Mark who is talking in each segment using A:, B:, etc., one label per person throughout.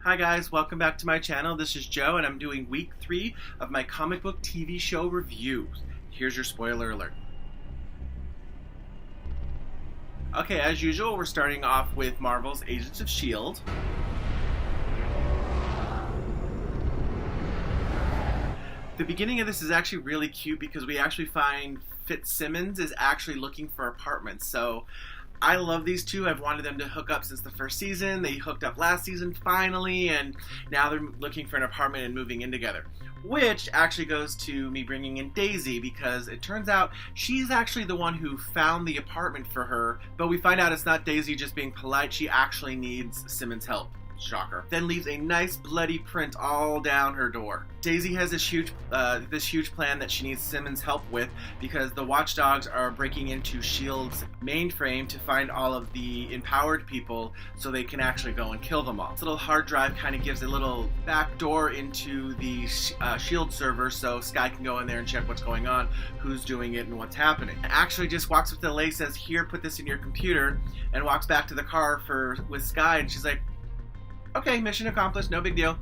A: Hi guys, welcome back to my channel. This is Joe and I'm doing week 3 of my comic book TV show reviews. Here's your spoiler alert. Okay, as usual, we're starting off with Marvel's Agents of S.H.I.E.L.D. The beginning of this is actually really cute because we actually find Fitzsimmons is actually looking for apartments. So I love these two. I've wanted them to hook up since the first season. They hooked up last season finally, and now they're looking for an apartment and moving in together. Which actually goes to me bringing in Daisy, because it turns out she's actually the one who found the apartment for her, but we find out it's not Daisy just being polite. She actually needs Simmons' help. Shocker. Then leaves a nice bloody print all down her door. Daisy has this huge plan that she needs Simmons' help with because the watchdogs are breaking into S.H.I.E.L.D.'s mainframe to find all of the empowered people so they can actually go and kill them all. This little hard drive kind of gives a little back door into the S.H.I.E.L.D. server so Skye can go in there and check what's going on, who's doing it, and what's happening. Actually just walks up to Leigh, says, "Here, put this in your computer," and walks back to the car with Skye, and she's like, "Okay, mission accomplished, no big deal."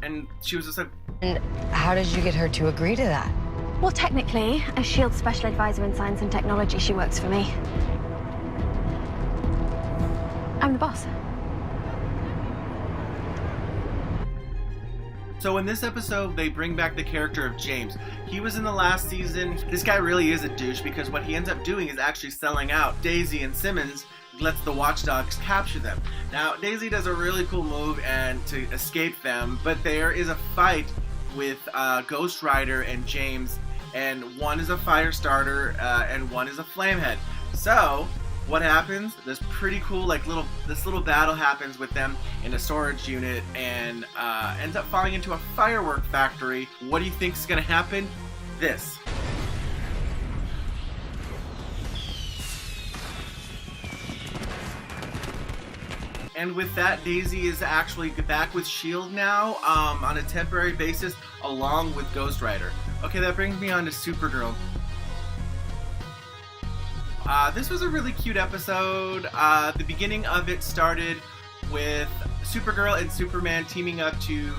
A: And she was just like...
B: And how did you get her to agree to that?
C: Well, technically, as S.H.I.E.L.D. Special Advisor in Science and Technology, she works for me. I'm the boss.
A: So in this episode, they bring back the character of James. He was in the last season. This guy really is a douche because what he ends up doing is actually selling out Daisy and Simmons, lets the watchdogs capture them. Now, Daisy does a really cool move and to escape them, but there is a fight with Ghost Rider and James, and one is a fire starter and one is a flamehead. So what happens? This pretty cool this little battle happens with them in a storage unit and ends up falling into a firework factory. What do you think is gonna happen? This. And with that, Daisy is actually back with S.H.I.E.L.D. now on a temporary basis along with Ghost Rider. Okay, that brings me on to Supergirl. This was a really cute episode. The beginning of it started with Supergirl and Superman teaming up to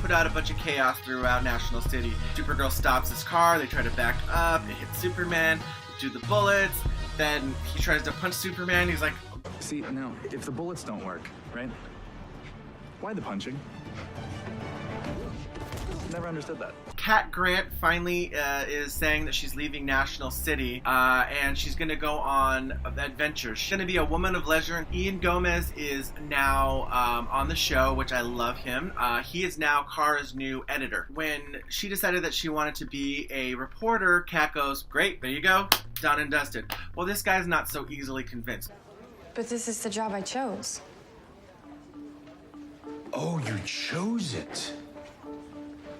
A: put out a bunch of chaos throughout National City. Supergirl stops his car, they try to back up, it hits Superman, do the bullets, then he tries to punch Superman, he's like,
D: "See, now, if the bullets don't work, right? Why the punching? Never understood that."
A: Cat Grant finally is saying that she's leaving National City and she's going to go on adventures. She's going to be a woman of leisure. Ian Gomez is now on the show, which I love him. He is now Kara's new editor. When she decided that she wanted to be a reporter, Cat goes, "Great, there you go, done and dusted." Well, this guy's not so easily convinced.
B: But this is the job I chose.
E: Oh, you chose it.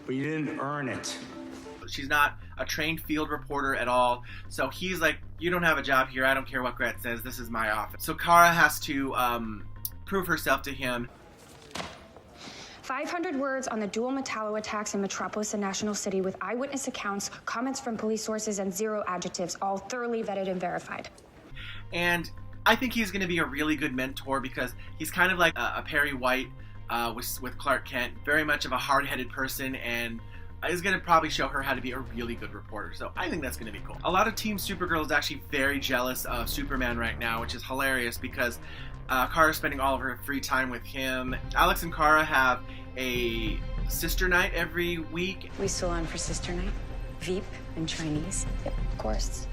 E: But you didn't earn it.
A: She's not a trained field reporter at all. So he's like, "You don't have a job here. I don't care what Grant says. This is my office." So Kara has to prove herself to him.
F: 500 words on the dual Metallo attacks in Metropolis and National City with eyewitness accounts, comments from police sources, and 0 adjectives, all thoroughly vetted and verified.
A: And I think he's going to be a really good mentor because he's kind of like a Perry White with Clark Kent, very much of a hard-headed person, and is going to probably show her how to be a really good reporter. So I think that's going to be cool. A lot of Team Supergirl is actually very jealous of Superman right now, which is hilarious because Kara's spending all of her free time with him. Alex and Kara have a sister night every week.
B: We still on for sister night? Veep and Chinese?
F: Yep, of course.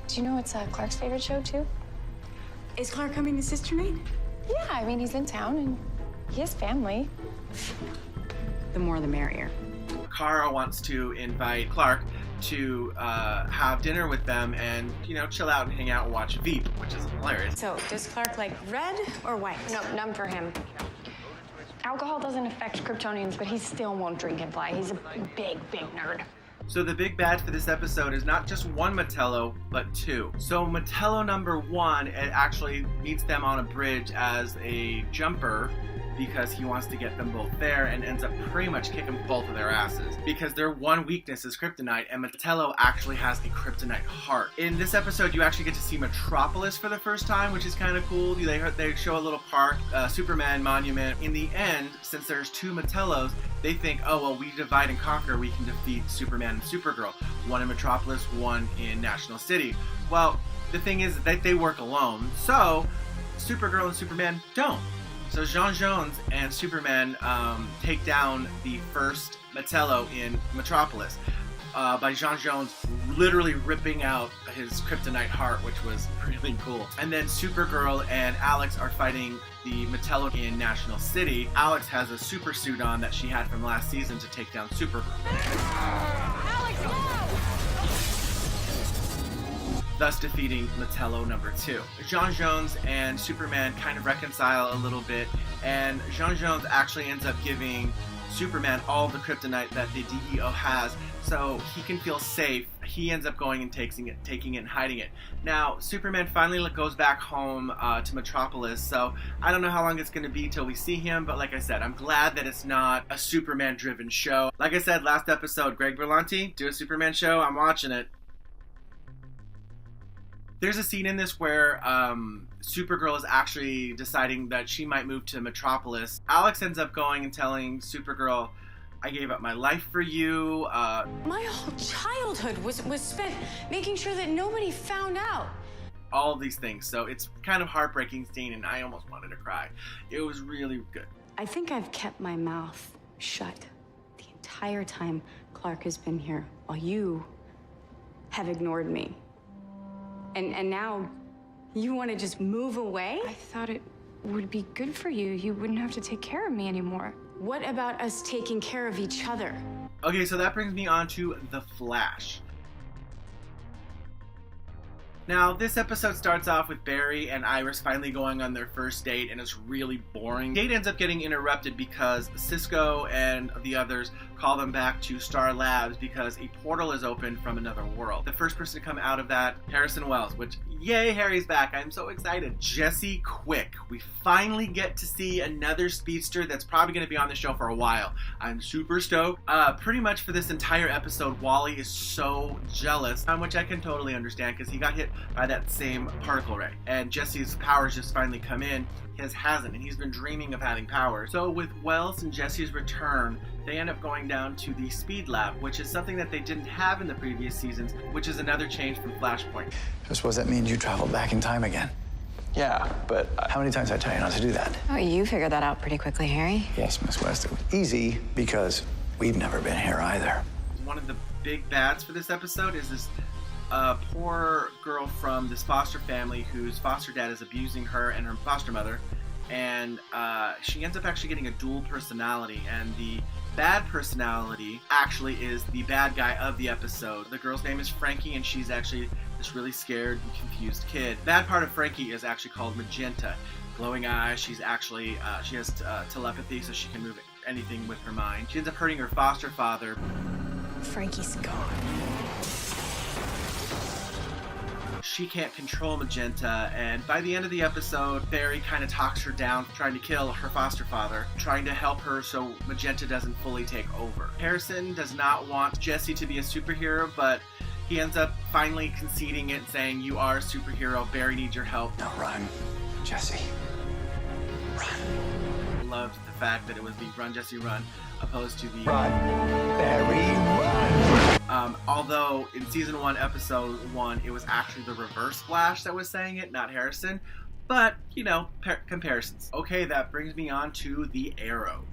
F: Do you know it's Clark's favorite show, too?
B: Is Clark coming to sister night?
F: Yeah, I mean, he's in town and he has family.
B: The more the merrier.
A: Kara wants to invite Clark to have dinner with them and, chill out and hang out and watch Veep, which is hilarious.
B: So, does Clark like red or white?
F: No, none for him. Alcohol doesn't affect Kryptonians, but he still won't drink and fly. He's a big, big nerd.
A: So the big bad for this episode is not just one Metallo, but 2. So Metallo number 1 actually meets them on a bridge as a jumper, because he wants to get them both there and ends up pretty much kicking both of their asses because their one weakness is kryptonite, and Metallo actually has the kryptonite heart. In this episode, you actually get to see Metropolis for the first time, which is kind of cool. They show a little park, Superman monument. In the end, since there's two Metallos, they think, oh, well, we divide and conquer, we can defeat Superman and Supergirl. One in Metropolis, one in National City. Well, the thing is that they work alone, so Supergirl and Superman don't. So J'onn J'onzz and Superman take down the first Metallo in Metropolis by J'onn J'onzz literally ripping out his kryptonite heart, which was really cool. And then Supergirl and Alex are fighting the Metallo in National City. Alex has a super suit on that she had from last season to take down Supergirl.
B: Alex, no!
A: Thus defeating Metallo number 2. J'onn J'onzz and Superman kind of reconcile a little bit, and J'onn J'onzz actually ends up giving Superman all the kryptonite that the DEO has, so he can feel safe. He ends up going and taking it and hiding it. Now, Superman finally goes back home to Metropolis, so I don't know how long it's going to be till we see him, but like I said, I'm glad that it's not a Superman-driven show. Like I said last episode, Greg Berlanti, do a Superman show, I'm watching it. There's a scene in this where Supergirl is actually deciding that she might move to Metropolis. Alex ends up going and telling Supergirl, I gave up my life for you.
B: My whole childhood was spent making sure that nobody found out.
A: All of these things. So it's kind of heartbreaking scene, and I almost wanted to cry. It was really good.
B: I think I've kept my mouth shut the entire time Clark has been here, while you have ignored me. And now you want to just move away?
F: I thought it would be good for you. You wouldn't have to take care of me anymore.
B: What about us taking care of each other?
A: Okay, so that brings me on to The Flash. Now, this episode starts off with Barry and Iris finally going on their first date, and it's really boring. The date ends up getting interrupted because Cisco and the others call them back to Star Labs because a portal is open from another world. The first person to come out of that, Harrison Wells, which, yay, Harry's back. I'm so excited. Jesse Quick. We finally get to see another speedster that's probably going to be on the show for a while. I'm super stoked. Pretty much for this entire episode, Wally is so jealous, which I can totally understand because he got hit by that same particle ray. And Jesse's powers just finally come in. His hasn't, and he's been dreaming of having powers. So with Wells and Jesse's return, they end up going down to the Speed Lab, which is something that they didn't have in the previous seasons, which is another change from Flashpoint.
D: I suppose that means you traveled back in time again. Yeah, but how many times did I tell you not to do that?
B: Oh, you figured that out pretty quickly, Harry.
D: Yes, Miss West. It was easy because we've never been here either.
A: One of the big bads for this episode is this poor girl from this foster family whose foster dad is abusing her and her foster mother, and she ends up actually getting a dual personality, and the bad personality actually is the bad guy of the episode. The girl's name is Frankie, and she's actually this really scared and confused kid. Bad part of Frankie is actually called Magenta. Glowing eyes, she's actually, she has telepathy, so she can move anything with her mind. She ends up hurting her foster father.
B: Frankie's gone.
A: She can't control Magenta, and by the end of the episode, Barry kind of talks her down, trying to kill her foster father, trying to help her so Magenta doesn't fully take over. Harrison does not want Jesse to be a superhero, but he ends up finally conceding it, saying, you are a superhero, Barry needs your help.
D: Now run, Jesse. Run.
A: Loved the fact that it was the Run Jesse Run opposed to the
D: Run, Barry, run!
A: Although in season 1, episode 1, it was actually the Reverse Flash that was saying it, not Harrison. But, you know, comparisons. Okay, that brings me on to the Arrow.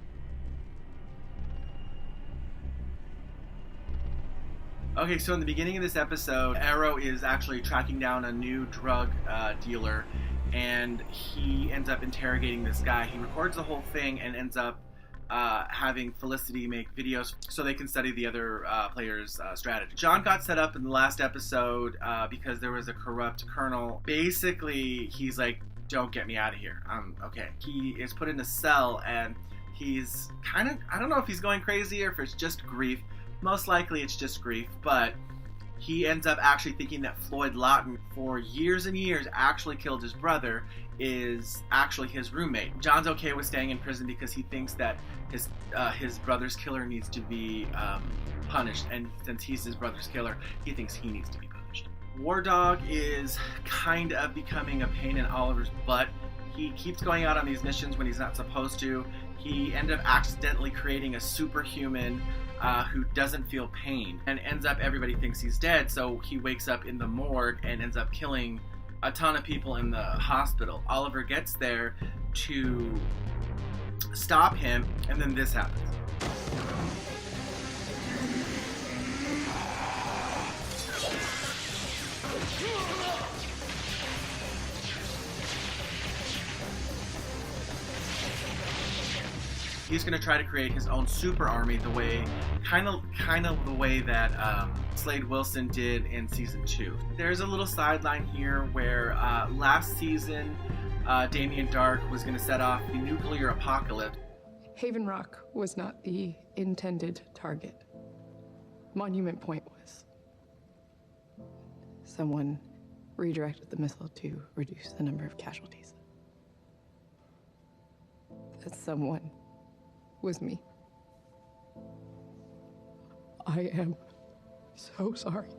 A: Okay, so in the beginning of this episode, Arrow is actually tracking down a new drug dealer, and he ends up interrogating this guy. He records the whole thing and ends up having Felicity make videos so they can study the other players' strategy. John got set up in the last episode because there was a corrupt colonel. Basically, he's like, don't get me out of here. Okay. He is put in a cell, and he's kind of, I don't know if he's going crazy or if it's just grief. Most likely it's just grief, but he ends up actually thinking that Floyd Lawton, for years and years, actually killed his brother, is actually his roommate. John's okay with staying in prison because he thinks that his brother's killer needs to be punished, and since he's his brother's killer, he thinks he needs to be punished. War Dog is kind of becoming a pain in Oliver's butt. He keeps going out on these missions when he's not supposed to. He ended up accidentally creating a superhuman who doesn't feel pain, and ends up, everybody thinks he's dead, so he wakes up in the morgue and ends up killing a ton of people in the hospital. Oliver gets there to stop him, and then this happens. He's going to try to create his own super army, the way, kind of the way that Slade Wilson did in season 2. There's a little sideline here where last season, Damien Dark was going to set off the nuclear apocalypse.
G: Haven Rock was not the intended target. Monument Point was. Someone redirected the missile to reduce the number of casualties. That someone was me. I am so sorry.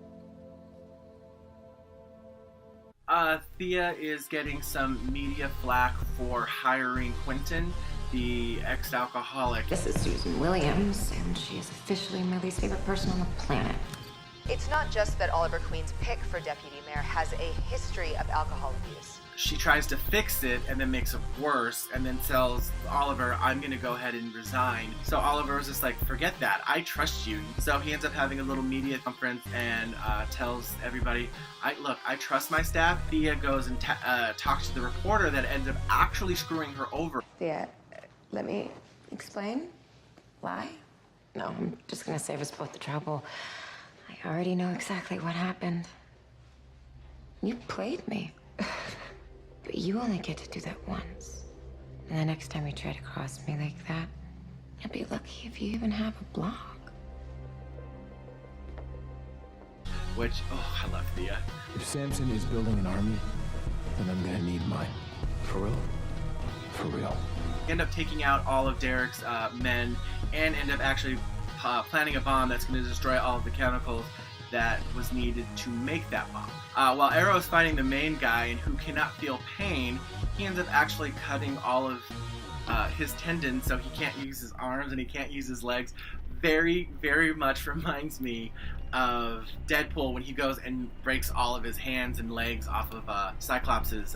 A: Thea is getting some media flack for hiring Quentin, the ex-alcoholic.
H: This is Susan Williams, and she is officially Millie's favorite person on the planet.
I: It's not just that Oliver Queen's pick for deputy mayor has a history of alcohol abuse.
A: She tries to fix it and then makes it worse, and then tells Oliver, I'm gonna go ahead and resign. So Oliver was just like, forget that, I trust you. So he ends up having a little media conference and tells everybody, I trust my staff. Thea goes and talks to the reporter that ends up actually screwing her over.
H: Thea, let me explain. Lie? No, I'm just gonna save us both the trouble. I already know exactly what happened. You played me. But you only get to do that once. And the next time you try to cross me like that, you'll be lucky if you even have a blog.
A: Which, oh, I love Thea.
E: If Samson is building an army, then I'm gonna need mine. For real? For real.
A: End up taking out all of Derek's men, and end up actually planting a bomb that's going to destroy all of the chemicals that was needed to make that bomb. While Arrow is fighting the main guy and who cannot feel pain, he ends up actually cutting all of his tendons, so he can't use his arms and he can't use his legs. Very, very much reminds me of Deadpool when he goes and breaks all of his hands and legs off of Cyclops'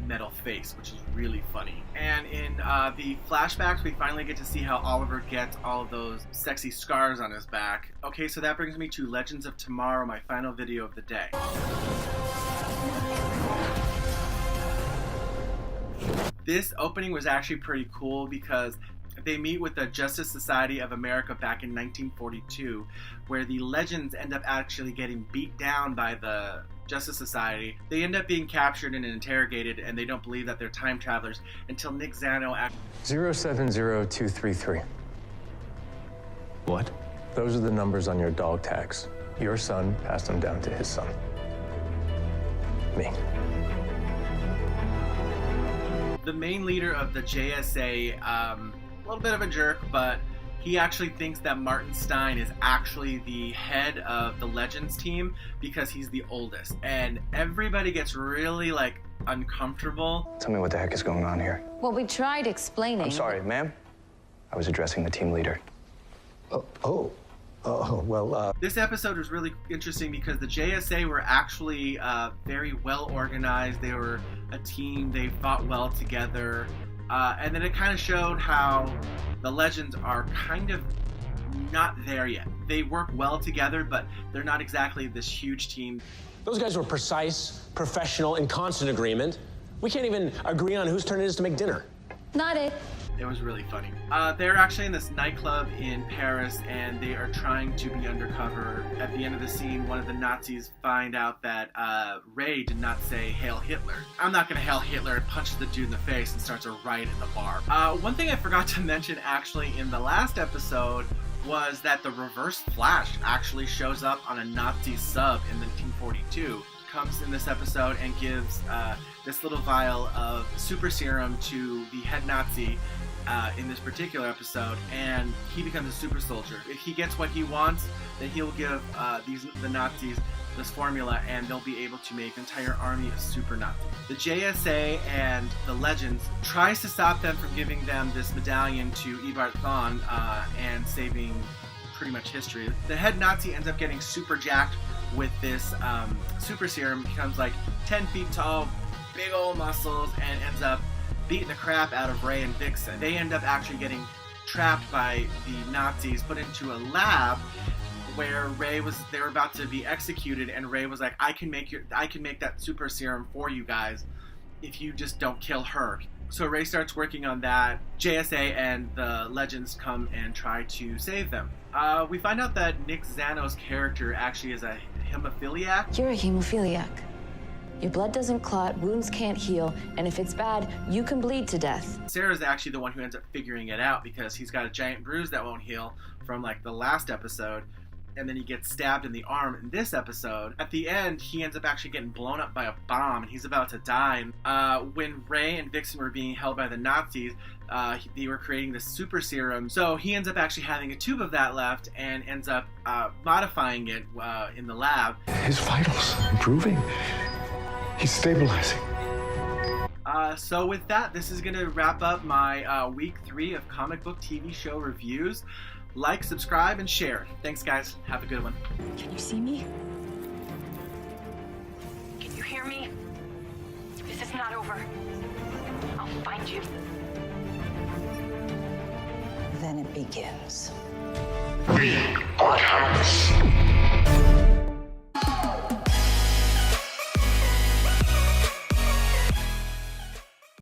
A: metal face, which is really funny. And in the flashbacks, we finally get to see how Oliver gets all of those sexy scars on his back. Okay, so that brings me to Legends of Tomorrow, my final video of the day. This opening was actually pretty cool because they meet with the Justice Society of America back in 1942, where the Legends end up actually getting beat down by the Justice Society. They end up being captured and interrogated, and they don't believe that they're time travelers until Nick Zano
J: 070233.
E: What?
J: Those are the numbers on your dog tags. Your son passed them down to his son. Me.
A: The main leader of the JSA, a little bit of a jerk, but he actually thinks that Martin Stein is actually the head of the Legends team because he's the oldest. And everybody gets really, uncomfortable.
J: Tell me what the heck is going on here.
K: Well, we tried explaining.
J: I'm sorry, ma'am. I was addressing the team leader.
A: This episode was really interesting because the JSA were actually very well organized. They were a team. They fought well together. And then it kind of showed how the Legends are kind of not there yet. They work well together, but they're not exactly this huge team.
L: Those guys were precise, professional, in constant agreement. We can't even agree on whose turn it is to make dinner.
K: Not it.
A: It was really funny. They're actually in this nightclub in Paris, and they are trying to be undercover. At the end of the scene, one of the Nazis find out that Ray did not say Hail Hitler. I'm not gonna Hail Hitler, and punches the dude in the face and starts a riot in the bar. One thing I forgot to mention actually in the last episode was that the Reverse Flash actually shows up on a Nazi sub in 1942. Comes in this episode and gives this little vial of super serum to the head Nazi in this particular episode, and he becomes a super soldier. If he gets what he wants, then he'll give the Nazis this formula, and they'll be able to make an entire army of super Nazis. The JSA and the Legends tries to stop them from giving them this medallion to Ebert Thawne and saving pretty much history. The head Nazi ends up getting super jacked with this super serum, becomes like 10 feet tall, big old muscles, and ends up beating the crap out of Ray and Vixen. They end up actually getting trapped by the Nazis, put into a lab where they were about to be executed, and Ray was like, I can make that super serum for you guys if you just don't kill her. So Ray starts working on that. JSA and the Legends come and try to save them. We find out that Nick Zano's character actually is a hemophiliac.
K: You're a hemophiliac. Your blood doesn't clot, wounds can't heal, and if it's bad, you can bleed to death.
A: Sarah's actually the one who ends up figuring it out because he's got a giant bruise that won't heal from like the last episode, and then he gets stabbed in the arm in this episode. At the end, he ends up actually getting blown up by a bomb, and he's about to die. When Ray and Vixen were being held by the Nazis, they were creating this super serum, so he ends up actually having a tube of that left and ends up modifying it in the lab.
E: His vitals improving. He's stabilizing.
A: So with that, this is going to wrap up my week 3 of comic book TV show reviews. Like, subscribe, and share. Thanks, guys. Have a good one.
B: Can you see me? Can you hear me? This is not over. I'll find you.
M: Then it begins.
N: We are Hands.